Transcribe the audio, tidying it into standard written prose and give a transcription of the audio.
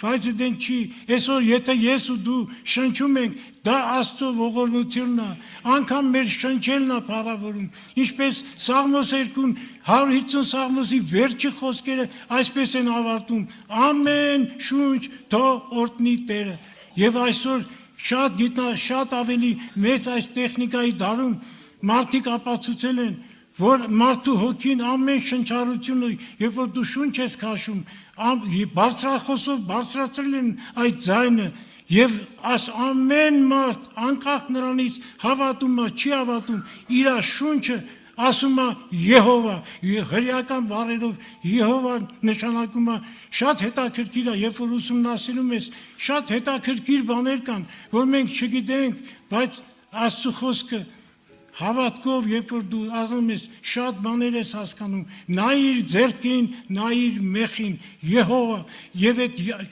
բայց դեն չի, այսօր եթե ես ու դու շնչում ենք, դա Աստծո ողորմությունն է, անգամ մեր շնչելն է փառավորում, ինչպես Սաղմոս 150 Սաղմոսի վերջի խոսքերը այսպես են ավարտում, ամեն շունչ թող օրհնի Տերը, եւ այսօր շատ ավելի մեծ այս տեխնիկայի դարում մարդիկ ապացուցել են, որ մարդու հոգին ամեն շնչառությունը, երբ որ դու շունչ ես քաշում, բարձրախոսով բարձրացրել են այդ ձայնը, եւ ամեն մարդ անկախ նրանից հավատում է, չի հավատում, իր շունչը ասում է Եհովա, հրեական բառերով Եհովա նշանակում է շատ հետաքրքիր է, երբ որ ուսումնասիրում ես, շատ հետաքրքիր բաներ կան, որ մենք չգիտենք, բայց Աստծո խոսքը հավատքով, երբ որ դու ասում ես, շատ բաներ ես հասկանում, նայիր ձեռքին, նայիր մեխին, Եհովա, եւ այդ